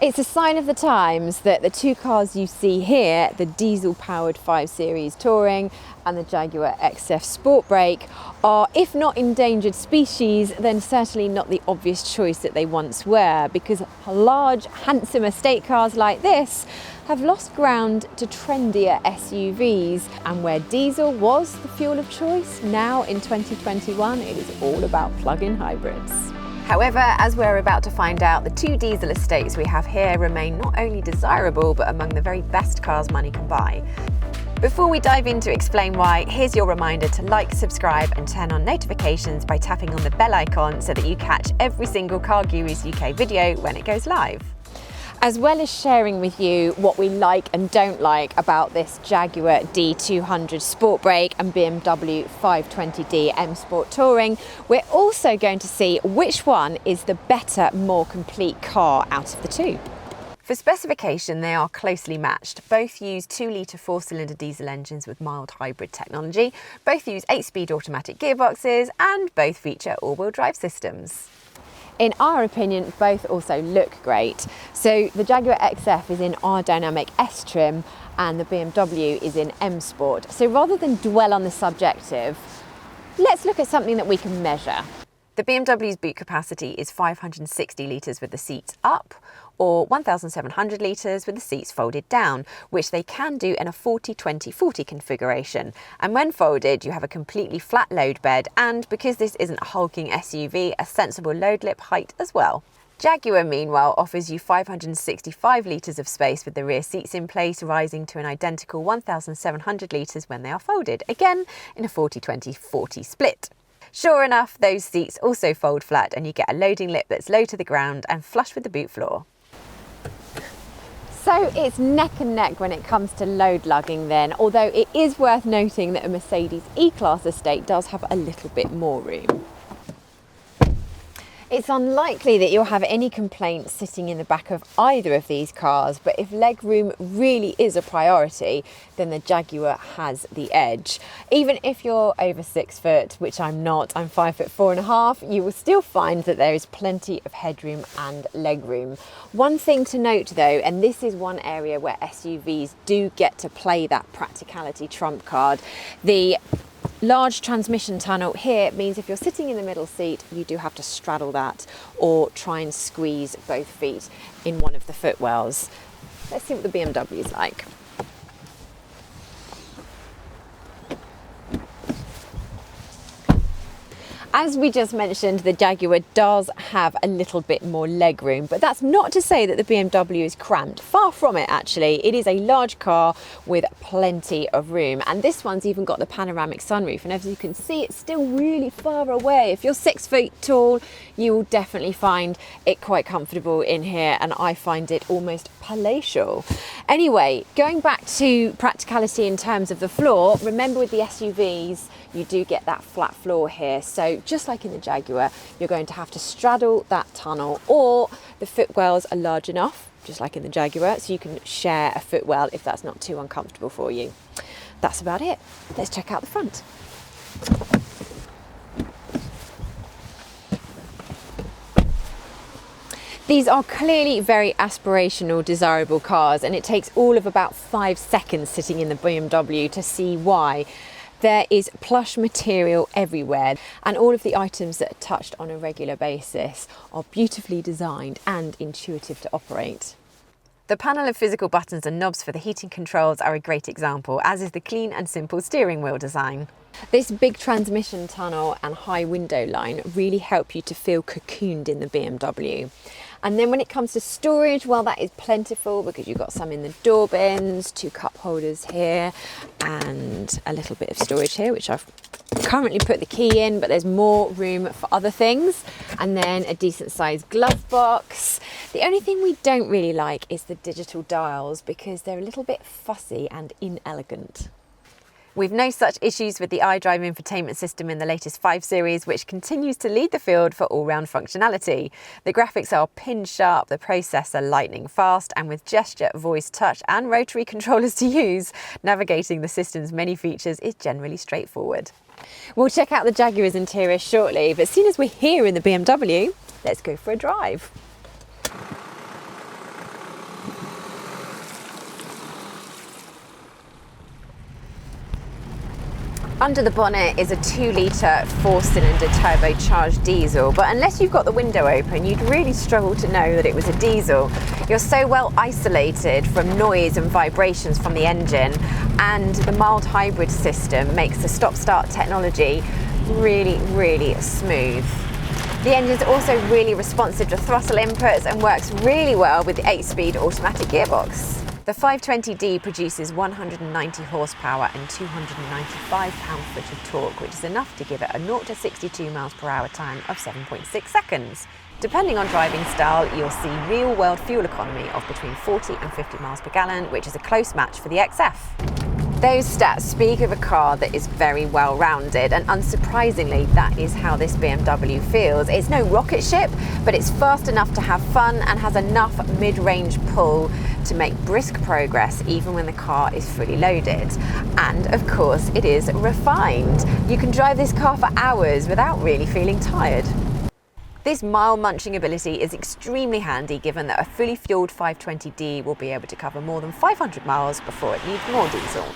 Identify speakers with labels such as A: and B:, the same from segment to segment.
A: It's a sign of the times that the two cars you see here, the diesel-powered 5 Series Touring and the Jaguar XF Sportbrake, are, if not endangered species, then certainly not the obvious choice that they once were, because large, handsome estate cars like this have lost ground to trendier SUVs, and where diesel was the fuel of choice, now in 2021 it is all about plug-in hybrids. However, as we're about to find out, the two diesel estates we have here remain not only desirable, but among the very best cars money can buy. Before we dive in to explain why, here's your reminder to like, subscribe and turn on notifications by tapping on the bell icon so that you catch every single CarGurus UK video when it goes live. As well as sharing with you what we like and don't like about this Jaguar D200 Sportbrake and BMW 520d M Sport Touring, we're also going to see which one is the better, more complete car out of the two. For specification, they are closely matched. Both use 2-litre 4-cylinder diesel engines with mild hybrid technology, both use 8-speed automatic gearboxes, and both feature all-wheel drive systems. In our opinion, both also look great. So the Jaguar XF is in R Dynamic S trim and the BMW is in M Sport. So rather than dwell on the subjective, let's look at something that we can measure. The BMW's boot capacity is 560 litres with the seats up, or 1,700 litres with the seats folded down, which they can do in a 40-20-40 configuration. And when folded, you have a completely flat load bed, and because this isn't a hulking SUV, a sensible load lip height as well. Jaguar, meanwhile, offers you 565 litres of space with the rear seats in place, rising to an identical 1,700 litres when they are folded, again in a 40-20-40 split. Sure enough, those seats also fold flat and you get a loading lip that's low to the ground and flush with the boot floor. So it's neck and neck when it comes to load lugging then, although it is worth noting that a Mercedes E-Class estate does have a little bit more room. It's unlikely that you'll have any complaints sitting in the back of either of these cars, but if legroom really is a priority, then the Jaguar has the edge. Even if you're over 6 foot, which I'm not, I'm 5'4.5", you will still find that there is plenty of headroom and legroom. One thing to note though, and this is one area where SUVs do get to play that practicality trump card, the large transmission tunnel here means if you're sitting in the middle seat, you do have to straddle that or try and squeeze both feet in one of the footwells. Let's see what the BMW is like. As we just mentioned, the Jaguar does have a little bit more legroom, but that's not to say that the BMW is cramped. Far from it, actually. It is a large car with plenty of room, and this one's even got the panoramic sunroof, and as you can see, it's still really far away. If you're 6 feet tall, you will definitely find it quite comfortable in here, and I find it almost palatial. Anyway, going back to practicality in terms of the floor, remember with the SUVs, you do get that flat floor here. So just like in the Jaguar, you're going to have to straddle that tunnel, or the footwells are large enough, just like in the Jaguar, so you can share a footwell if that's not too uncomfortable for you. That's about it. Let's check out the front. These are clearly very aspirational, desirable cars, and it takes all of about 5 seconds sitting in the BMW to see why. There is plush material everywhere, and all of the items that are touched on a regular basis are beautifully designed and intuitive to operate. The panel of physical buttons and knobs for the heating controls are a great example, as is the clean and simple steering wheel design. This big transmission tunnel and high window line really help you to feel cocooned in the BMW. And then when it comes to storage, well, that is plentiful because you've got some in the door bins, 2 cup holders here, and a little bit of storage here, which I've currently put the key in, but there's more room for other things. And then a decent sized glove box. The only thing we don't really like is the digital dials because they're a little bit fussy and inelegant. We've no such issues with the iDrive infotainment system in the latest 5 Series, which continues to lead the field for all-round functionality. The graphics are pin-sharp, the processor lightning fast, and with gesture, voice, touch and rotary controllers to use, navigating the system's many features is generally straightforward. We'll check out the Jaguar's interior shortly, but as soon as we're here in the BMW, let's go for a drive. Under the bonnet is a 2-litre 4-cylinder turbocharged diesel, but unless you've got the window open, you'd really struggle to know that it was a diesel. You're so well isolated from noise and vibrations from the engine, and the mild hybrid system makes the stop-start technology really, really smooth. The engine's also really responsive to throttle inputs and works really well with the 8-speed automatic gearbox. The 520D produces 190 horsepower and 295 pound-foot of torque, which is enough to give it a 0 to 62 miles per hour time of 7.6 seconds. Depending on driving style, you'll see real-world fuel economy of between 40 and 50 miles per gallon, which is a close match for the XF. Those stats speak of a car that is very well-rounded, and unsurprisingly, that is how this BMW feels. It's no rocket ship, but it's fast enough to have fun and has enough mid-range pull to make brisk progress even when the car is fully loaded. And of course, it is refined. You can drive this car for hours without really feeling tired. This mile munching ability is extremely handy given that a fully fueled 520D will be able to cover more than 500 miles before it needs more diesel.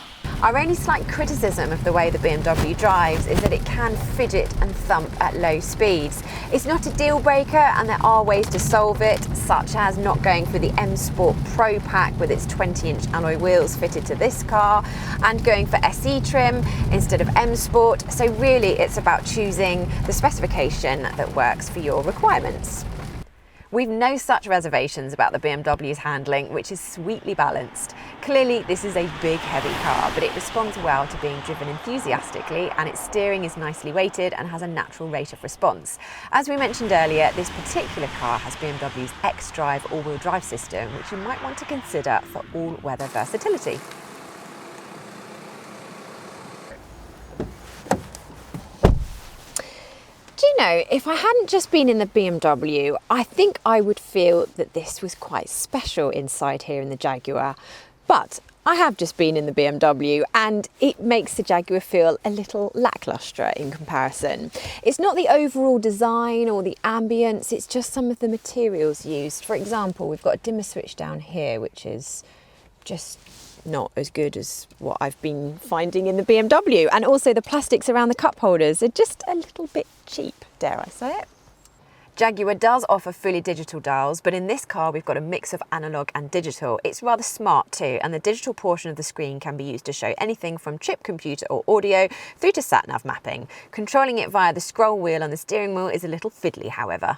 A: Our only slight criticism of the way the BMW drives is that it can fidget and thump at low speeds. It's not a deal breaker, and there are ways to solve it, such as not going for the M Sport Pro pack with its 20-inch alloy wheels fitted to this car, and going for SE trim instead of M Sport. So really it's about choosing the specification that works for your requirements. We've no such reservations about the BMW's handling, which is sweetly balanced. Clearly, this is a big, heavy car, but it responds well to being driven enthusiastically, and its steering is nicely weighted and has a natural rate of response. As we mentioned earlier, this particular car has BMW's xDrive all-wheel drive system, which you might want to consider for all-weather versatility. Do you know, if I hadn't just been in the BMW, I think I would feel that this was quite special inside here in the Jaguar. But I have just been in the BMW, and it makes the Jaguar feel a little lacklustre in comparison. It's not the overall design or the ambience, it's just some of the materials used. For example, we've got a dimmer switch down here, which is just not as good as what I've been finding in the BMW. And also the plastics around the cup holders are just a little bit cheap, dare I say it. Jaguar does offer fully digital dials, but in this car we've got a mix of analog and digital. It's rather smart too, and the digital portion of the screen can be used to show anything from chip computer or audio through to sat-nav mapping. Controlling it via the scroll wheel on the steering wheel is a little fiddly, however.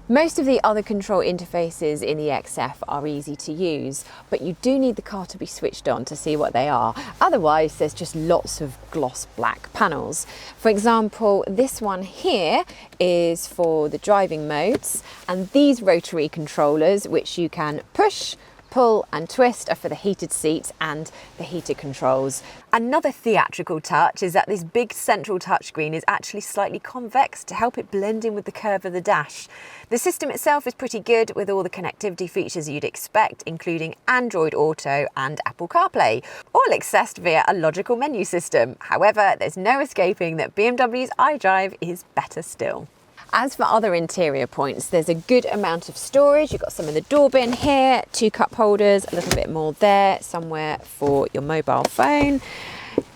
A: Most of the other control interfaces in the XF are easy to use, but you do need the car to be switched on to see what they are. Otherwise, there's just lots of gloss black panels. For example, this one here is for the driving modes, and these rotary controllers, which you can push, pull and twist, are for the heated seats and the heated controls. Another theatrical touch is that this big central touchscreen is actually slightly convex to help it blend in with the curve of the dash. The system itself is pretty good with all the connectivity features you'd expect, including Android Auto and Apple CarPlay, all accessed via a logical menu system. However, there's no escaping that BMW's iDrive is better still. As for other interior points, there's a good amount of storage. You've got some in the door bin here, 2 cup holders, a little bit more there, somewhere for your mobile phone.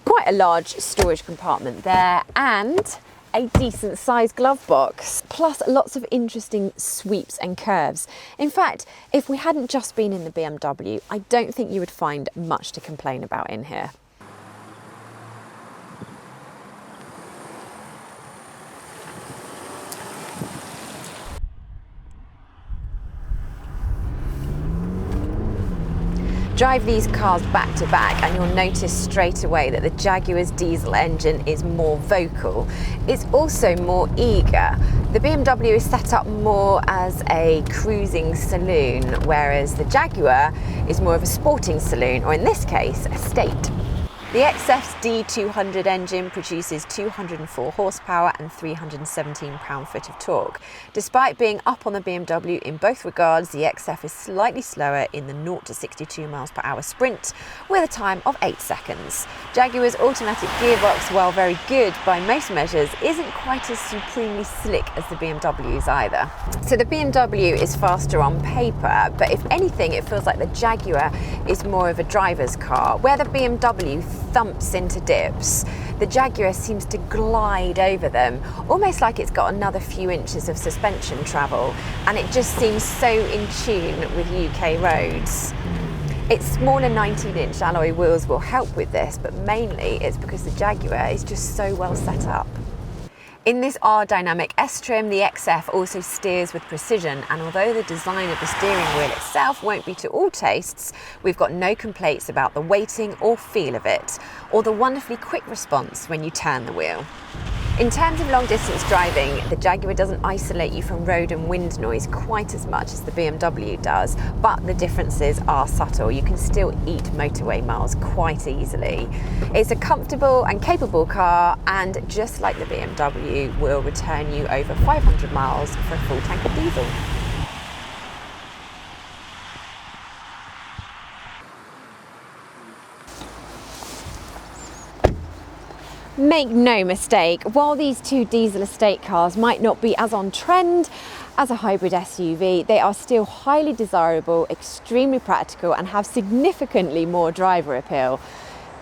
A: Quite a large storage compartment there, and a decent sized glove box, plus lots of interesting sweeps and curves. In fact, if we hadn't just been in the BMW, I don't think you would find much to complain about in here. Drive these cars back to back and you'll notice straight away that the Jaguar's diesel engine is more vocal. It's also more eager. The BMW is set up more as a cruising saloon, whereas the Jaguar is more of a sporting saloon, or in this case, a state. The XF's D200 engine produces 204 horsepower and 317 pound-foot of torque. Despite being up on the BMW in both regards, the XF is slightly slower in the 0 to 62 miles per hour sprint with a time of 8 seconds. Jaguar's automatic gearbox, while very good by most measures, isn't quite as supremely slick as the BMW's either. So the BMW is faster on paper, but if anything, it feels like the Jaguar is more of a driver's car, where the BMW thumps into dips, the Jaguar seems to glide over them, almost like it's got another few inches of suspension travel, and it just seems so in tune with UK roads. Its smaller 19-inch alloy wheels will help with this, but mainly it's because the Jaguar is just so well set up. In this R-Dynamic S-trim, the XF also steers with precision, and although the design of the steering wheel itself won't be to all tastes, we've got no complaints about the weighting or feel of it, or the wonderfully quick response when you turn the wheel. In terms of long distance driving, the Jaguar doesn't isolate you from road and wind noise quite as much as the BMW does, but the differences are subtle. You can still eat motorway miles quite easily. It's a comfortable and capable car, and just like the BMW, will return you over 500 miles for a full tank of diesel. Make no mistake, while these two diesel estate cars might not be as on trend as a hybrid SUV, they are still highly desirable, extremely practical, and have significantly more driver appeal.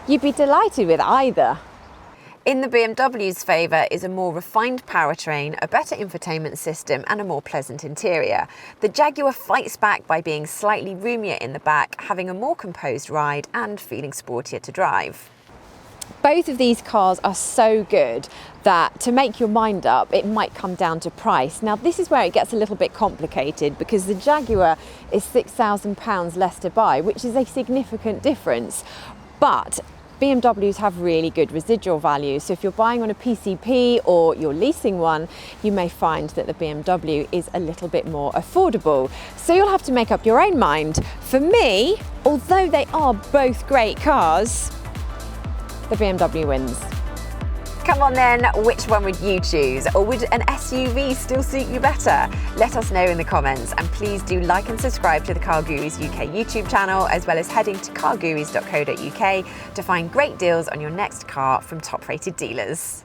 A: You'd be delighted with either. In the BMW's favour is a more refined powertrain, a better infotainment system, and a more pleasant interior. The Jaguar fights back by being slightly roomier in the back, having a more composed ride and feeling sportier to drive. Both of these cars are so good that to make your mind up, it might come down to price. Now, this is where it gets a little bit complicated, because the Jaguar is £6,000 less to buy, which is a significant difference. But BMWs have really good residual value. So if you're buying on a PCP or you're leasing one, you may find that the BMW is a little bit more affordable. So you'll have to make up your own mind. For me, although they are both great cars, the BMW wins. Come on then, which one would you choose? Or would an SUV still suit you better? Let us know in the comments, and please do like and subscribe to the CarGurus UK YouTube channel, as well as heading to cargurus.co.uk to find great deals on your next car from top-rated dealers.